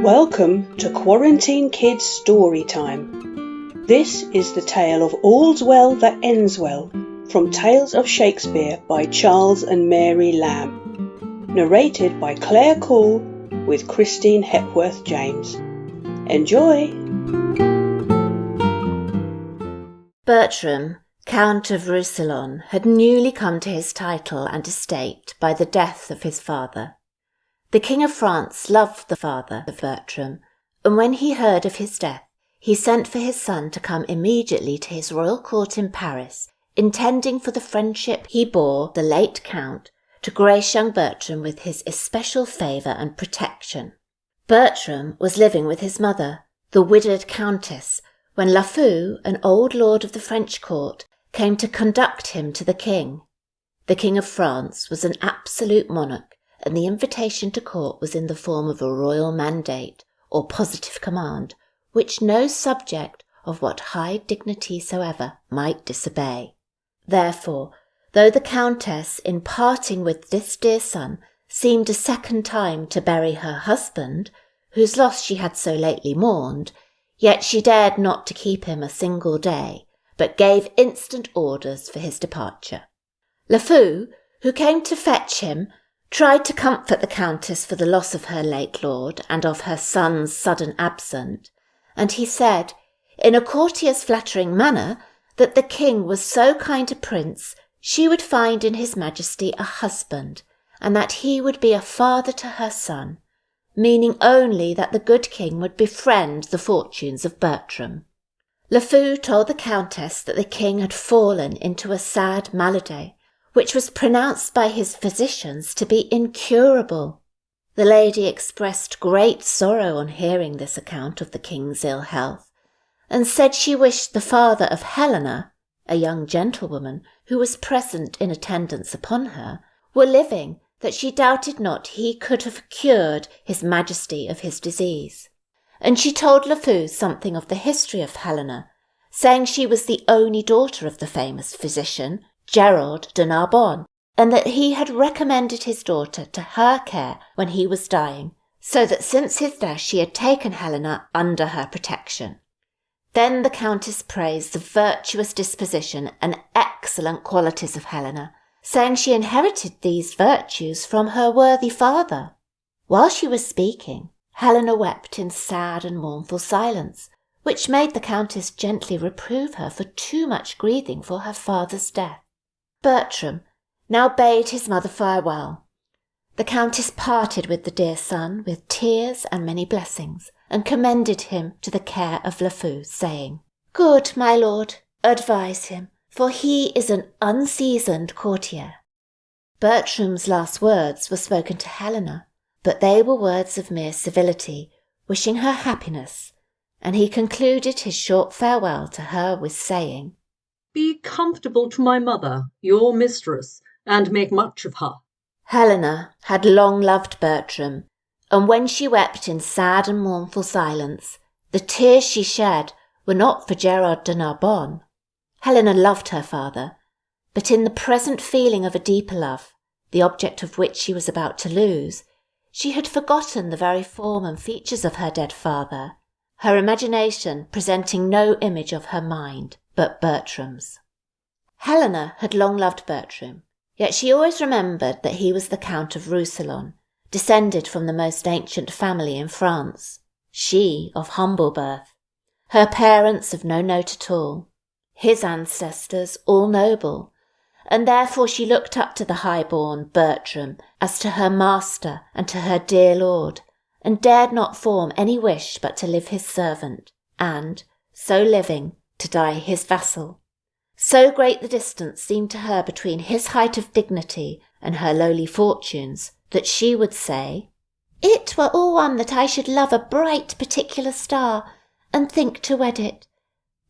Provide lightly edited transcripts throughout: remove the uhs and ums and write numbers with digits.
Welcome to Quarantine Kids Storytime. This is the tale of All's Well That Ends Well from Tales of Shakespeare by Charles and Mary Lamb. Narrated by Claire Coull with Christine Hepworth James. Enjoy! Bertram, Count of Roussillon, had newly come to his title and estate by the death of his father. The King of France loved the father of Bertram, and when he heard of his death, he sent for his son to come immediately to his royal court in Paris, intending for the friendship he bore the late Count to grace young Bertram with his especial favour and protection. Bertram was living with his mother, the widowed Countess, when Lafeu, an old lord of the French court, came to conduct him to the king. The King of France was an absolute monarch, and the invitation to court was in the form of a royal mandate, or positive command, which no subject of what high dignity soever might disobey. Therefore, though the Countess, in parting with this dear son, seemed a second time to bury her husband, whose loss she had so lately mourned, yet she dared not to keep him a single day, but gave instant orders for his departure. Lafeu, who came to fetch him, tried to comfort the Countess for the loss of her late lord and of her son's sudden absence, and he said, in a courtier's flattering manner, that the king was so kind a prince she would find in his majesty a husband, and that he would be a father to her son, meaning only that the good king would befriend the fortunes of Bertram. Lafeu told the Countess that the king had fallen into a sad malady, which was pronounced by his physicians to be incurable. The lady expressed great sorrow on hearing this account of the king's ill health, and said she wished the father of Helena, a young gentlewoman who was present in attendance upon her, were living, that she doubted not he could have cured his majesty of his disease. And she told Lafeu something of the history of Helena, saying she was the only daughter of the famous physician, Gerald de Narbonne, and that he had recommended his daughter to her care when he was dying, so that since his death she had taken Helena under her protection. Then the Countess praised the virtuous disposition and excellent qualities of Helena, saying she inherited these virtues from her worthy father. While she was speaking, Helena wept in sad and mournful silence, which made the Countess gently reprove her for too much grieving for her father's death. Bertram now bade his mother farewell. The Countess parted with the dear son with tears and many blessings, and commended him to the care of Lafeu, saying, "Good, my lord, advise him, for he is an unseasoned courtier." Bertram's last words were spoken to Helena, but they were words of mere civility, wishing her happiness, and he concluded his short farewell to her with saying, "Be comfortable to my mother, your mistress, and make much of her." Helena had long loved Bertram, and when she wept in sad and mournful silence, the tears she shed were not for Gerald de Narbonne. Helena loved her father, but in the present feeling of a deeper love, the object of which she was about to lose, she had forgotten the very form and features of her dead father, her imagination presenting no image of her mind but Bertram's. Helena had long loved Bertram, yet she always remembered that he was the Count of Roussillon, descended from the most ancient family in France, she of humble birth, her parents of no note at all, his ancestors all noble, and therefore she looked up to the high-born Bertram as to her master and to her dear lord, and dared not form any wish but to live his servant, and, so living, to die his vassal. So great the distance seemed to her between his height of dignity and her lowly fortunes, that she would say, "It were all one that I should love a bright particular star, and think to wed it.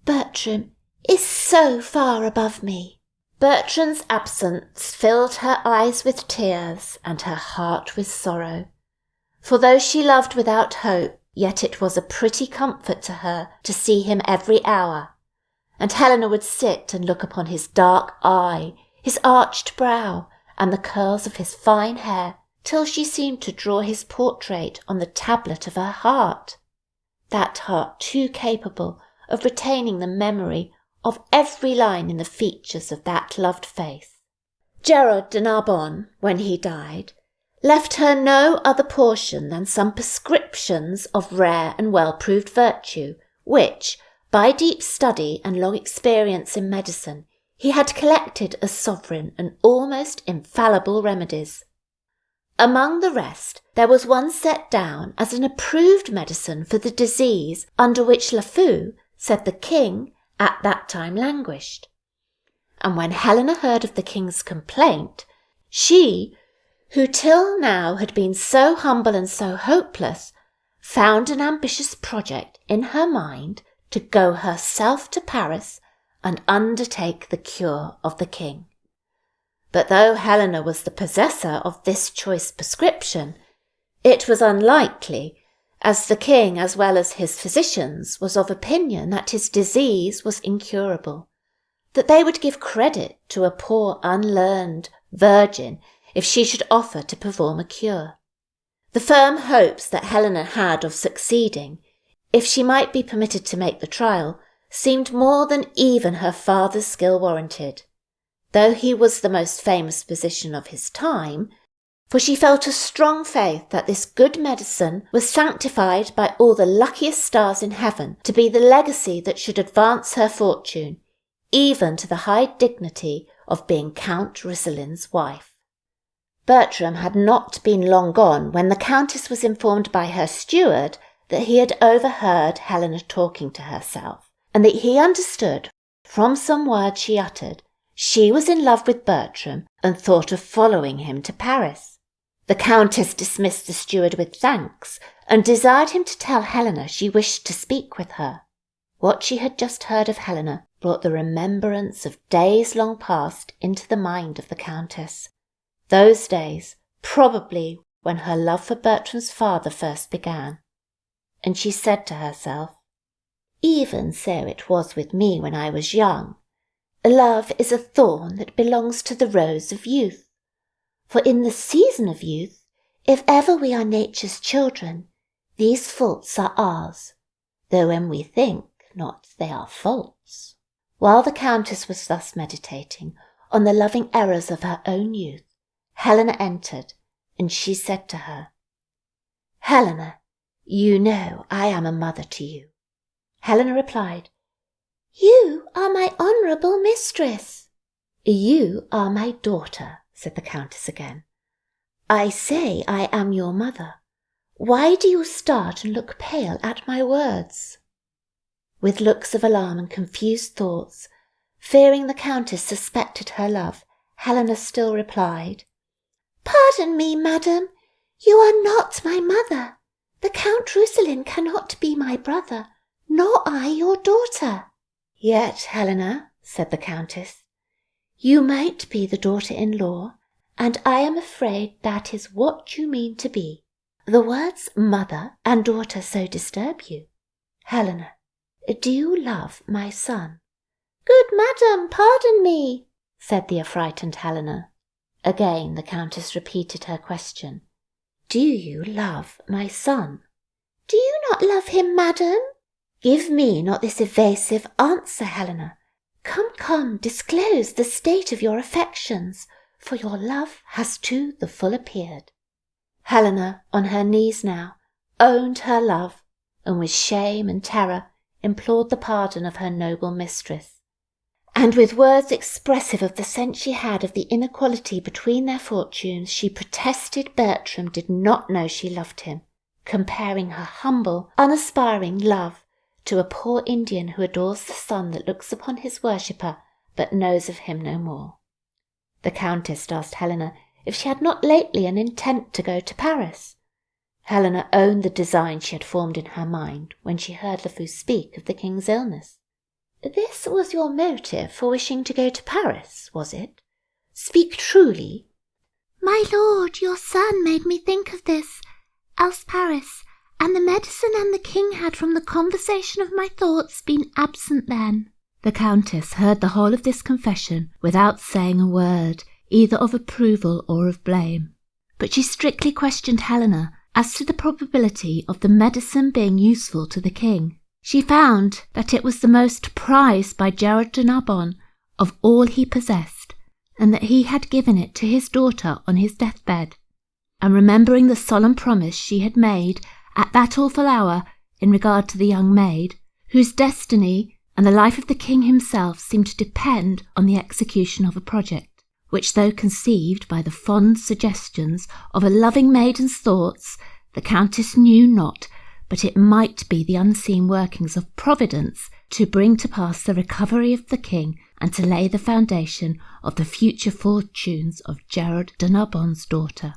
Bertram is so far above me." Bertram's absence filled her eyes with tears and her heart with sorrow. For though she loved without hope, yet it was a pretty comfort to her to see him every hour, and Helena would sit and look upon his dark eye, his arched brow, and the curls of his fine hair, till she seemed to draw his portrait on the tablet of her heart, that heart too capable of retaining the memory of every line in the features of that loved face. Gerard de Narbonne, when he died, left her no other portion than some prescriptions of rare and well-proved virtue, which, by deep study and long experience in medicine, he had collected as sovereign and almost infallible remedies. Among the rest, there was one set down as an approved medicine for the disease under which Lafeu said the king at that time languished. And when Helena heard of the king's complaint, she, who till now had been so humble and so hopeless, found an ambitious project in her mind to go herself to Paris and undertake the cure of the king. But though Helena was the possessor of this choice prescription, it was unlikely, as the king as well as his physicians was of opinion that his disease was incurable, that they would give credit to a poor unlearned virgin if she should offer to perform a cure. The firm hopes that Helena had of succeeding, if she might be permitted to make the trial, seemed more than even her father's skill warranted, though he was the most famous physician of his time, for she felt a strong faith that this good medicine was sanctified by all the luckiest stars in heaven to be the legacy that should advance her fortune, even to the high dignity of being Count Risselin's wife. Bertram had not been long gone when the Countess was informed by her steward that he had overheard Helena talking to herself, and that he understood, from some words she uttered, she was in love with Bertram and thought of following him to Paris. The Countess dismissed the steward with thanks and desired him to tell Helena she wished to speak with her. What she had just heard of Helena brought the remembrance of days long past into the mind of the Countess. Those days, probably, when her love for Bertram's father first began. And she said to herself, "Even so it was with me when I was young. Love is a thorn that belongs to the rose of youth. For in the season of youth, if ever we are nature's children, these faults are ours, though when we think not they are faults." While the Countess was thus meditating on the loving errors of her own youth, Helena entered, and she said to her, "Helena, you know I am a mother to you." Helena replied, "You are my honourable mistress." "You are my daughter," said the Countess again. "I say I am your mother. Why do you start and look pale at my words?" With looks of alarm and confused thoughts, fearing the Countess suspected her love, Helena still replied, "Pardon me, madam, you are not my mother. The Count Roussillon cannot be my brother, nor I your daughter." "Yet, Helena," said the Countess, "you might be the daughter-in-law, and I am afraid that is what you mean to be. The words mother and daughter so disturb you. Helena, do you love my son?" "Good madam, pardon me," said the affrighted Helena. Again the Countess repeated her question. "Do you love my son?" "Do you not love him, madam?" "Give me not this evasive answer, Helena. Come, disclose the state of your affections, for your love has to the full appeared." Helena, on her knees now, owned her love, and with shame and terror implored the pardon of her noble mistress. And with words expressive of the sense she had of the inequality between their fortunes, she protested Bertram did not know she loved him, comparing her humble, unaspiring love to a poor Indian who adores the sun that looks upon his worshipper but knows of him no more. The Countess asked Helena if she had not lately an intent to go to Paris. Helena owned the design she had formed in her mind when she heard Lafeu speak of the king's illness. "This was your motive for wishing to go to Paris, was it? Speak truly." "My lord, your son made me think of this, else Paris, and the medicine and the king had from the conversation of my thoughts been absent then." The Countess heard the whole of this confession without saying a word, either of approval or of blame. but she strictly questioned Helena as to the probability of the medicine being useful to the king. She found that it was the most prized by Gerard de Narbon of all he possessed, and that he had given it to his daughter on his deathbed. And remembering the solemn promise she had made at that awful hour in regard to the young maid, whose destiny and the life of the king himself seemed to depend on the execution of a project, which, though conceived by the fond suggestions of a loving maiden's thoughts, the Countess knew not but it might be the unseen workings of Providence to bring to pass the recovery of the king and to lay the foundation of the future fortunes of Gerard de Narbon's daughter.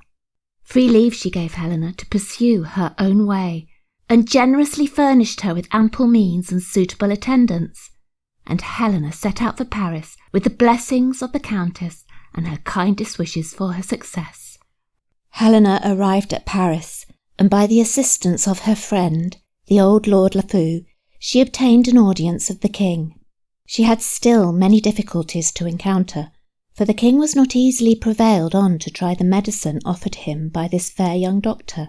Free leave she gave Helena to pursue her own way, and generously furnished her with ample means and suitable attendants, and Helena set out for Paris with the blessings of the Countess and her kindest wishes for her success. Helena arrived at Paris, and by the assistance of her friend, the old Lord Lafeu, she obtained an audience of the king. She had still many difficulties to encounter, for the king was not easily prevailed on to try the medicine offered him by this fair young doctor.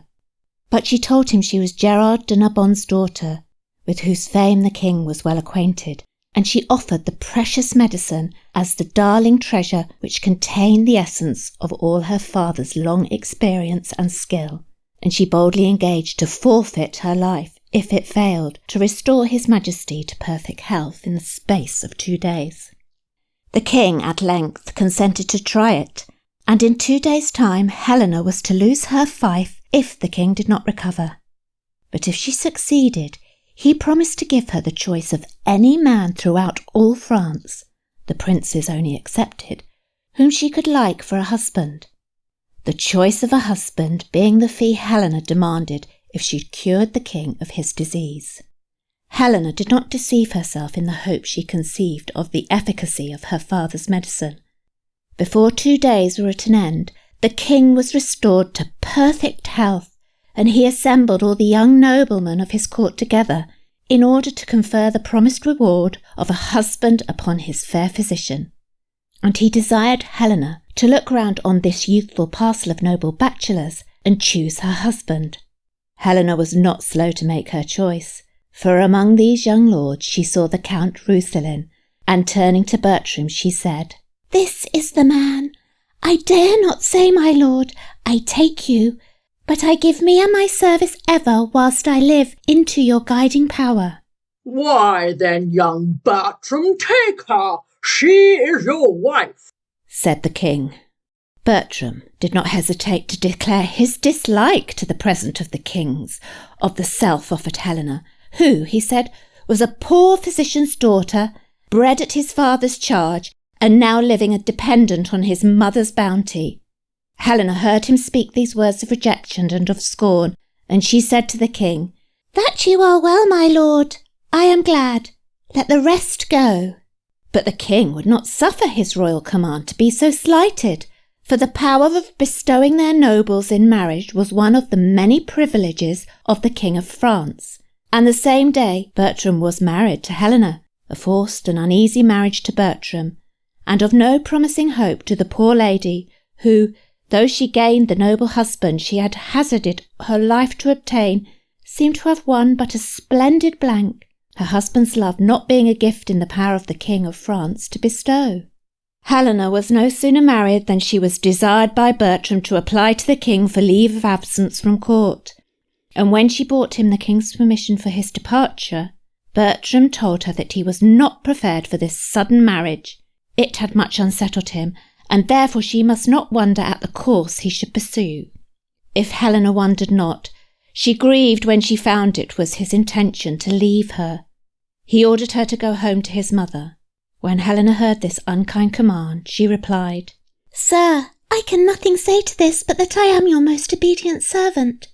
But she told him she was Gerard de Narbon's daughter, with whose fame the king was well acquainted, and she offered the precious medicine as the darling treasure which contained the essence of all her father's long experience and skill, and she boldly engaged to forfeit her life if it failed to restore his majesty to perfect health in the space of 2 days. The king at length consented to try it, and in 2 days' time Helena was to lose her fief if the king did not recover. But if she succeeded, he promised to give her the choice of any man throughout all France, the princes only excepted, whom she could like for a husband. The choice of a husband being the fee Helena demanded if she cured the king of his disease. Helena did not deceive herself in the hope she conceived of the efficacy of her father's medicine. Before 2 days were at an end, the king was restored to perfect health, and he assembled all the young noblemen of his court together in order to confer the promised reward of a husband upon his fair physician. And he desired Helena to look round on this youthful parcel of noble bachelors and choose her husband. Helena was not slow to make her choice, for among these young lords she saw the Count Roussillon, and turning to Bertram she said, "This is the man. I dare not say, my lord, I take you, but I give me and my service ever whilst I live into your guiding power." "Why then, young Bertram, take her. She is your wife," said the king. Bertram did not hesitate to declare his dislike to the present of the kings of the self-offered Helena, who, he said, was a poor physician's daughter, bred at his father's charge, and now living a dependent on his mother's bounty. Helena heard him speak these words of rejection and of scorn, and she said to the king, "That you are well, my lord. I am glad. Let the rest go." But the king would not suffer his royal command to be so slighted, for the power of bestowing their nobles in marriage was one of the many privileges of the King of France, and the same day Bertram was married to Helena, a forced and uneasy marriage to Bertram, and of no promising hope to the poor lady who, though she gained the noble husband she had hazarded her life to obtain, seemed to have won but a splendid blank, her husband's love not being a gift in the power of the King of France to bestow. Helena was no sooner married than she was desired by Bertram to apply to the king for leave of absence from court, and when she brought him the king's permission for his departure, Bertram told her that he was not prepared for this sudden marriage. It had much unsettled him, and therefore she must not wonder at the course he should pursue. If Helena wondered not, she grieved when she found it was his intention to leave her. He ordered her to go home to his mother. When Helena heard this unkind command, she replied, "Sir, I can nothing say to this but that I am your most obedient servant,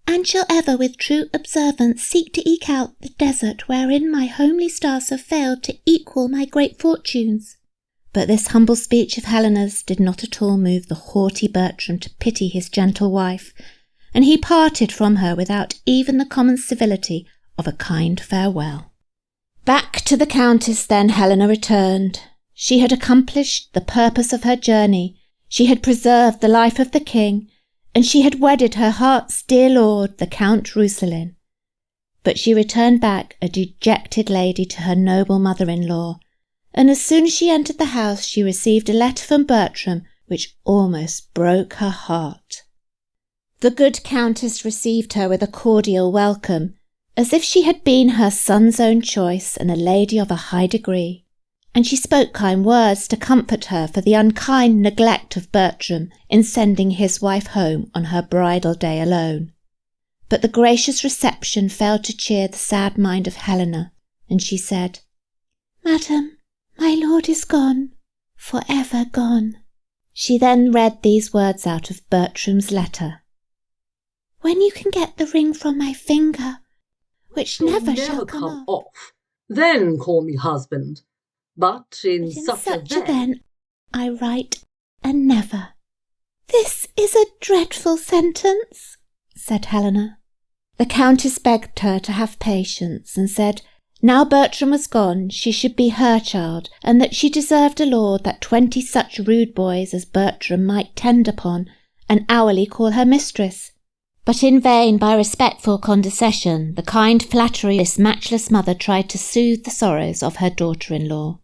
and shall ever with true observance seek to eke out the desert wherein my homely stars have failed to equal my great fortunes." But this humble speech of Helena's did not at all move the haughty Bertram to pity his gentle wife, and he parted from her without even the common civility of a kind farewell. Back to the Countess then Helena returned. She had accomplished the purpose of her journey, she had preserved the life of the king, and she had wedded her heart's dear lord, the Count Roussillon. But she returned back a dejected lady to her noble mother-in-law, and as soon as she entered the house she received a letter from Bertram which almost broke her heart. The good Countess received her with a cordial welcome, as if she had been her son's own choice and a lady of a high degree, and she spoke kind words to comfort her for the unkind neglect of Bertram in sending his wife home on her bridal day alone. But the gracious reception failed to cheer the sad mind of Helena, and she said, "Madam, my lord is gone, for ever gone." She then read these words out of Bertram's letter. "When you can get the ring from my finger, which never shall come off, then call me husband. But in such a then I write a never." "This is a dreadful sentence," said Helena. The Countess begged her to have patience, and said, now Bertram was gone, she should be her child, and that she deserved a law that 20 such rude boys as Bertram might tend upon, and hourly call her mistress. But in vain, by respectful condescension, the kind flattery of this matchless mother tried to soothe the sorrows of her daughter-in-law.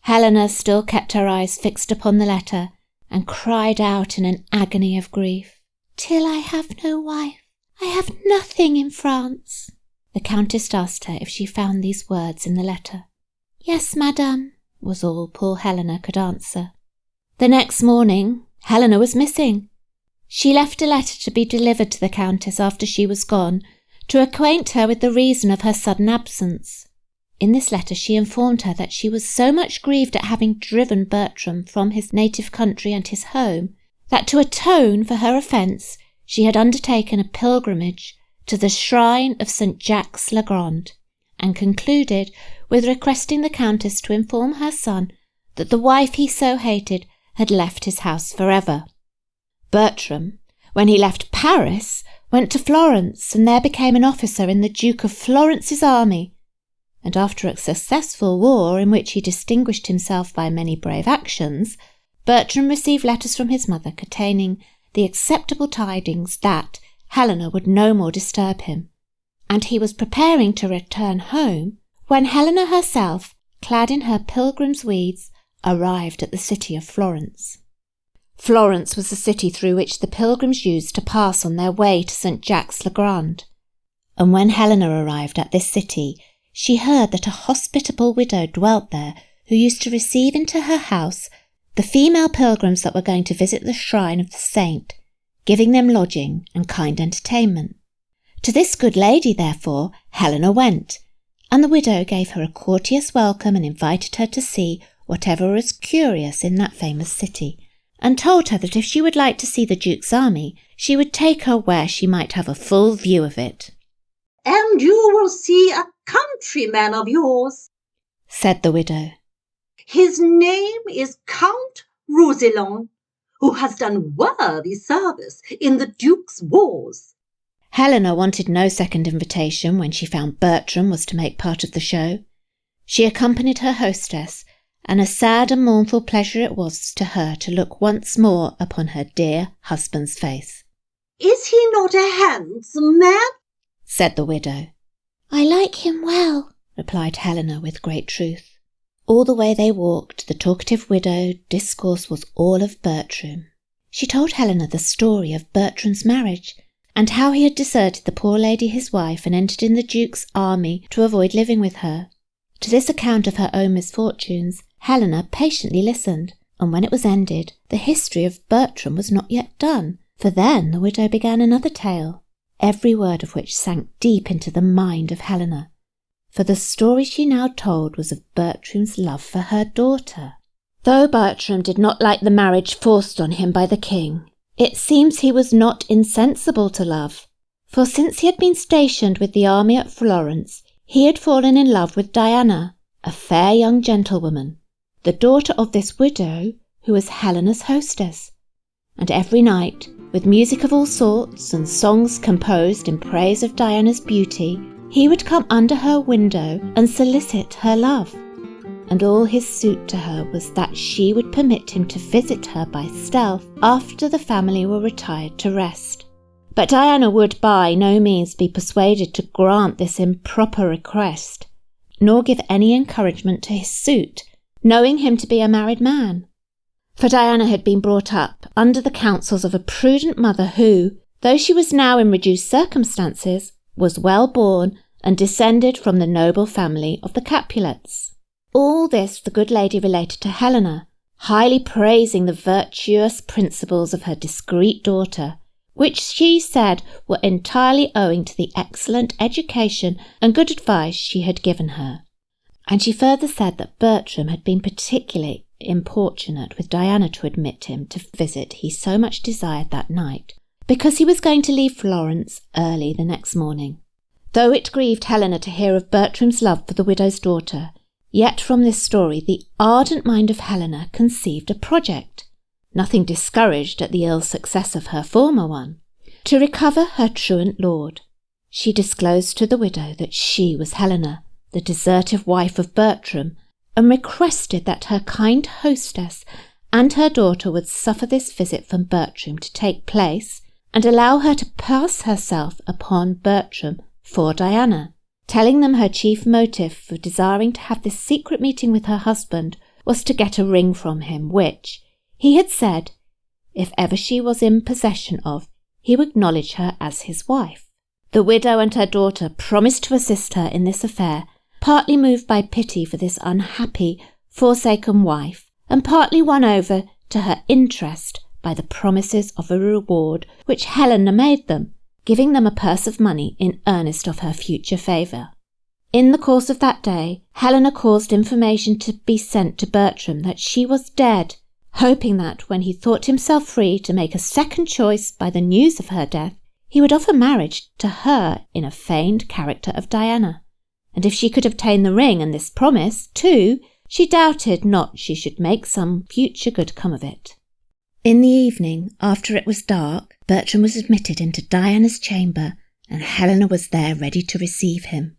Helena still kept her eyes fixed upon the letter, and cried out in an agony of grief, "Till I have no wife, I have nothing in France." The Countess asked her if she found these words in the letter. "Yes, madame," was all poor Helena could answer. The next morning, Helena was missing. She left a letter to be delivered to the Countess after she was gone, to acquaint her with the reason of her sudden absence. In this letter she informed her that she was so much grieved at having driven Bertram from his native country and his home, that to atone for her offence she had undertaken a pilgrimage to the shrine of St. Jacques le Grand, and concluded with requesting the Countess to inform her son that the wife he so hated had left his house forever. Bertram, when he left Paris, went to Florence, and there became an officer in the Duke of Florence's army, and after a successful war in which he distinguished himself by many brave actions, Bertram received letters from his mother containing the acceptable tidings that Helena would no more disturb him, and he was preparing to return home when Helena herself, clad in her pilgrim's weeds, arrived at the city of Florence. Florence was the city through which the pilgrims used to pass on their way to St. Jacques le Grand, and when Helena arrived at this city, she heard that a hospitable widow dwelt there who used to receive into her house the female pilgrims that were going to visit the shrine of the saint, giving them lodging and kind entertainment. To this good lady, therefore, Helena went, and the widow gave her a courteous welcome and invited her to see whatever was curious in that famous city, and told her that if she would like to see the Duke's army, she would take her where she might have a full view of it. "And you will see a countryman of yours," said the widow. "His name is Count Roussillon, who has done worthy service in the Duke's wars." Helena wanted no second invitation when she found Bertram was to make part of the show. She accompanied her hostess, and a sad and mournful pleasure it was to her to look once more upon her dear husband's face. "Is he not a handsome man?" said the widow. "I like him well," replied Helena with great truth. All the way they walked, the talkative widow discourse was all of Bertram. She told Helena the story of Bertram's marriage, and how he had deserted the poor lady his wife and entered in the Duke's army to avoid living with her. To this account of her own misfortunes, Helena patiently listened, and when it was ended, the history of Bertram was not yet done, for then the widow began another tale, every word of which sank deep into the mind of Helena. For the story she now told was of Bertram's love for her daughter. Though Bertram did not like the marriage forced on him by the king, it seems he was not insensible to love, for since he had been stationed with the army at Florence, he had fallen in love with Diana, a fair young gentlewoman, the daughter of this widow who was Helena's hostess, and every night, with music of all sorts and songs composed in praise of Diana's beauty, he would come under her window and solicit her love. and all his suit to her was that she would permit him to visit her by stealth after the family were retired to rest. But Diana would by no means be persuaded to grant this improper request, nor give any encouragement to his suit, knowing him to be a married man. For Diana had been brought up under the counsels of a prudent mother who, though she was now in reduced circumstances, was well born and descended from the noble family of the Capulets. All this the good lady related to Helena, highly praising the virtuous principles of her discreet daughter, which she said were entirely owing to the excellent education and good advice she had given her. And she further said that Bertram had been particularly importunate with Diana to admit him to visit he so much desired that night, because he was going to leave Florence early the next morning. Though it grieved Helena to hear of Bertram's love for the widow's daughter, yet from this story the ardent mind of Helena conceived a project, nothing discouraged at the ill success of her former one, to recover her truant lord. She disclosed to the widow that she was Helena, the deserted wife of Bertram, and requested that her kind hostess and her daughter would suffer this visit from Bertram to take place, and allow her to pass herself upon Bertram for Diana, telling them her chief motive for desiring to have this secret meeting with her husband was to get a ring from him, which, he had said, if ever she was in possession of, he would acknowledge her as his wife. The widow and her daughter promised to assist her in this affair, partly moved by pity for this unhappy, forsaken wife, and partly won over to her interest by the promises of a reward which Helena made them, giving them a purse of money in earnest of her future favour. In the course of that day, Helena caused information to be sent to Bertram that she was dead, hoping that when he thought himself free to make a second choice by the news of her death, he would offer marriage to her in a feigned character of Diana. And if she could obtain the ring and this promise, too, she doubted not she should make some future good come of it. In the evening, after it was dark, Bertram was admitted into Diana's chamber, and Helena was there ready to receive him.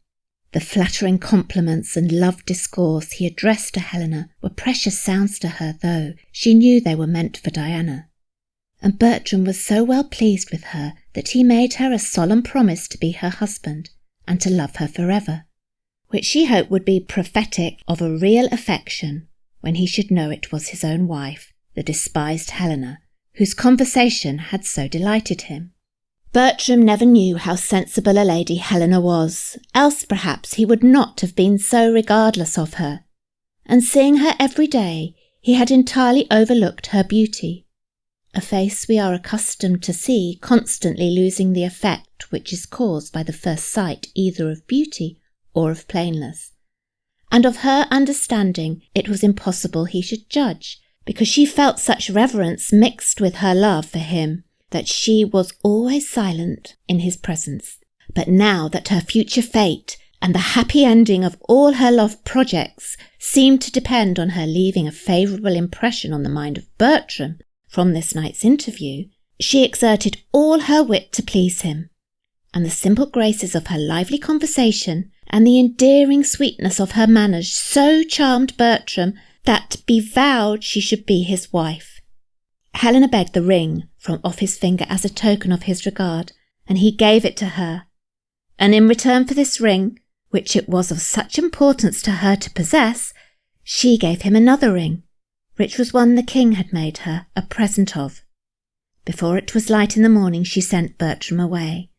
The flattering compliments and love discourse he addressed to Helena were precious sounds to her, though she knew they were meant for Diana. And Bertram was so well pleased with her that he made her a solemn promise to be her husband, and to love her forever, which she hoped would be prophetic of a real affection when he should know it was his own wife, the despised Helena, whose conversation had so delighted him. Bertram never knew how sensible a lady Helena was, else perhaps he would not have been so regardless of her, and seeing her every day, he had entirely overlooked her beauty, a face we are accustomed to see constantly losing the effect which is caused by the first sight either of beauty or of plainness, and of her understanding it was impossible he should judge, because she felt such reverence mixed with her love for him that she was always silent in his presence. But now that her future fate and the happy ending of all her love projects seemed to depend on her leaving a favourable impression on the mind of Bertram from this night's interview, she exerted all her wit to please him, and the simple graces of her lively conversation and the endearing sweetness of her manners so charmed Bertram that be vowed she should be his wife. Helena begged the ring from off his finger as a token of his regard, and he gave it to her. And in return for this ring, which it was of such importance to her to possess, she gave him another ring, which was one the king had made her a present of. Before it was light in the morning she sent Bertram away,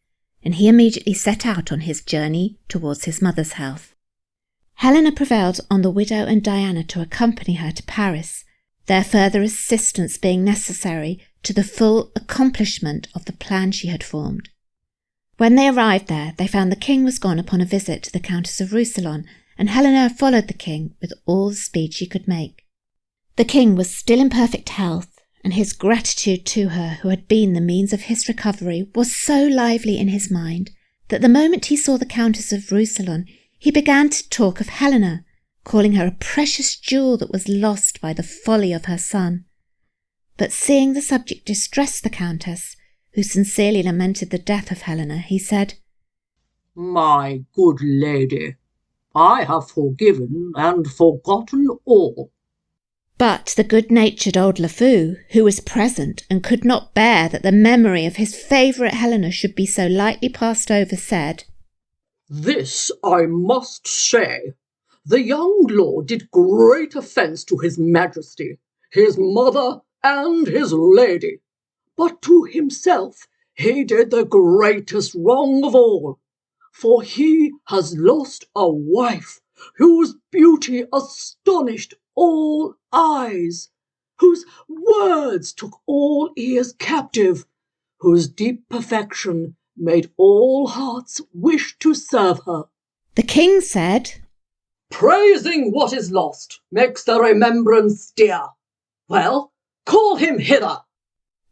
and he immediately set out on his journey towards his mother's house. Helena prevailed on the widow and Diana to accompany her to Paris, their further assistance being necessary to the full accomplishment of the plan she had formed. When they arrived there, they found the king was gone upon a visit to the Countess of Roussillon, and Helena followed the king with all the speed she could make. The king was still in perfect health, and his gratitude to her who had been the means of his recovery was so lively in his mind that the moment he saw the Countess of Roussillon he began to talk of Helena, calling her a precious jewel that was lost by the folly of her son. But seeing the subject distress the Countess, who sincerely lamented the death of Helena, he said, "My good lady, I have forgiven and forgotten all. But the good-natured old LeFou, who was present and could not bear that the memory of his favourite Helena should be so lightly passed over, said, This I must say. The young lord did great offence to his majesty, his mother, and his lady. But to himself he did the greatest wrong of all, for he has lost a wife whose beauty astonished all eyes, whose words took all ears captive, whose deep perfection made all hearts wish to serve her. The king said, Praising what is lost makes the remembrance dear. Well, call him hither.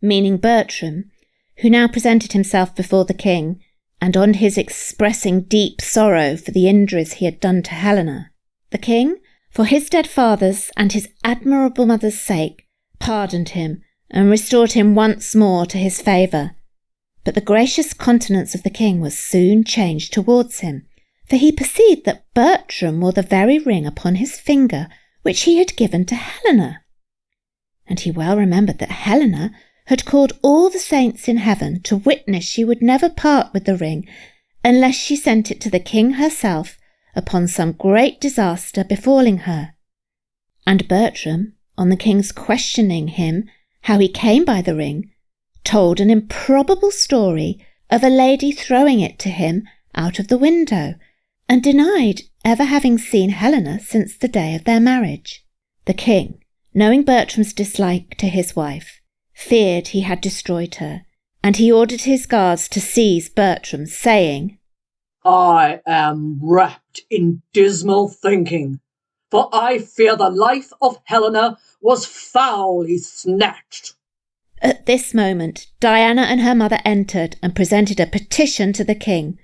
meaning Bertram, who now presented himself before the king, and on his expressing deep sorrow for the injuries he had done to Helena, the king, for his dead father's and his admirable mother's sake, pardoned him and restored him once more to his favour. But the gracious countenance of the king was soon changed towards him, for he perceived that Bertram wore the very ring upon his finger which he had given to Helena. And he well remembered that Helena had called all the saints in heaven to witness she would never part with the ring unless she sent it to the king herself upon some great disaster befalling her. And Bertram, on the king's questioning him how he came by the ring, told an improbable story of a lady throwing it to him out of the window, and denied ever having seen Helena since the day of their marriage. The king, knowing Bertram's dislike to his wife, feared he had destroyed her, and he ordered his guards to seize Bertram, saying, I am wrapped in dismal thinking, for I fear the life of Helena was foully snatched. At this moment Diana and her mother entered and presented a petition to the king,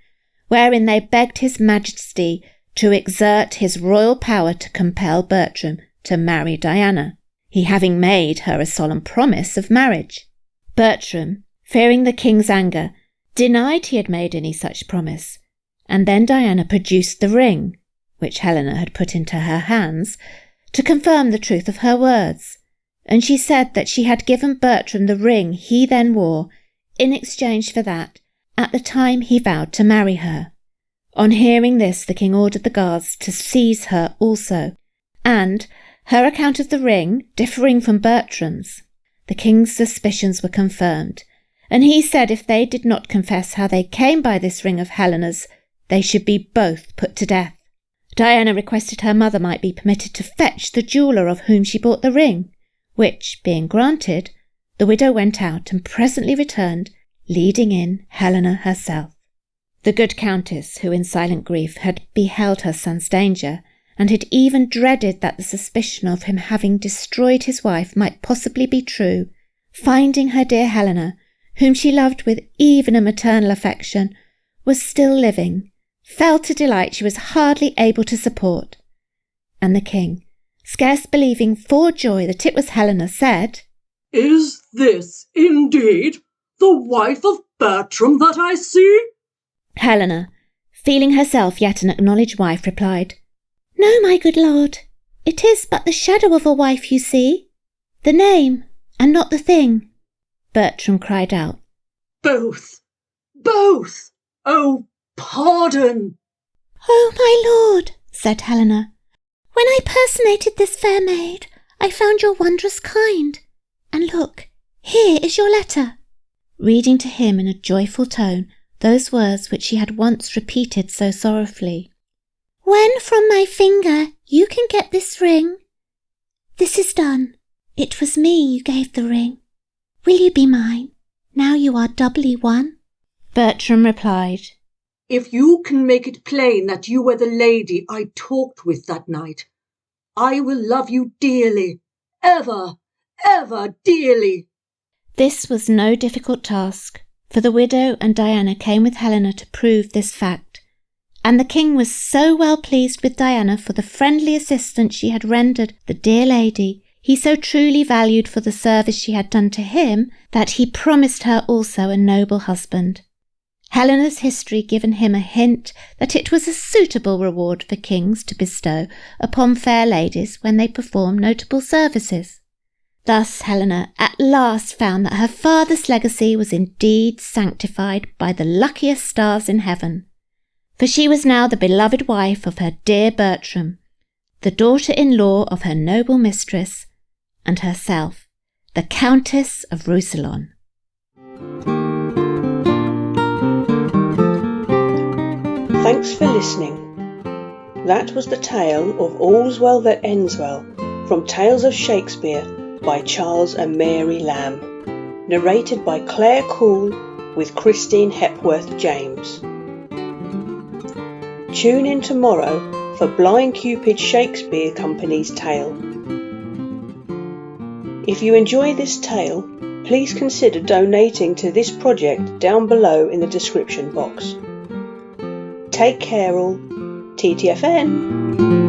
wherein they begged his majesty to exert his royal power to compel Bertram to marry Diana, he having made her a solemn promise of marriage. Bertram, fearing the king's anger, denied he had made any such promise, and then Diana produced the ring, which Helena had put into her hands, to confirm the truth of her words, and she said that she had given Bertram the ring he then wore in exchange for that at the time he vowed to marry her. On hearing this, the king ordered the guards to seize her also, and, her account of the ring differing from Bertram's, the king's suspicions were confirmed, and he said if they did not confess how they came by this ring of Helena's, they should be both put to death. Diana requested her mother might be permitted to fetch the jeweller of whom she bought the ring, which, being granted, the widow went out and presently returned, leading in Helena herself. The good countess, who in silent grief had beheld her son's danger, and had even dreaded that the suspicion of him having destroyed his wife might possibly be true, finding her dear Helena, whom she loved with even a maternal affection, was still living, felt a delight she was hardly able to support. And the king, scarce believing for joy that it was Helena, said, Is this indeed the wife of Bertram that I see? Helena, feeling herself yet an acknowledged wife, replied, No, my good lord, it is but the shadow of a wife you see, the name, and not the thing. Bertram cried out, Both! Both! Oh, pardon! Oh, my lord, said Helena, when I personated this fair maid, I found your wondrous kind. And look, here is your letter. Reading to him in a joyful tone those words which she had once repeated so sorrowfully. When from my finger you can get this ring, this is done. It was me you gave the ring. Will you be mine, now you are doubly won? Bertram replied, If you can make it plain that you were the lady I talked with that night, I will love you dearly, ever, ever dearly. This was no difficult task, for the widow and Diana came with Helena to prove this fact, and the king was so well pleased with Diana for the friendly assistance she had rendered the dear lady he so truly valued for the service she had done to him, that he promised her also a noble husband. Helena's history given him a hint that it was a suitable reward for kings to bestow upon fair ladies when they perform notable services. Thus Helena at last found that her father's legacy was indeed sanctified by the luckiest stars in heaven, for she was now the beloved wife of her dear Bertram, the daughter-in-law of her noble mistress, and herself, the Countess of Roussillon. Thanks for listening. That was the tale of All's Well That Ends Well from Tales of Shakespeare by Charles and Mary Lamb, narrated by Claire Coull with Christine Hepworth James. Tune in tomorrow for Blind Cupid Shakespeare Company's tale. If you enjoy this tale, please consider donating to this project down below in the description box. Take care all. TTFN!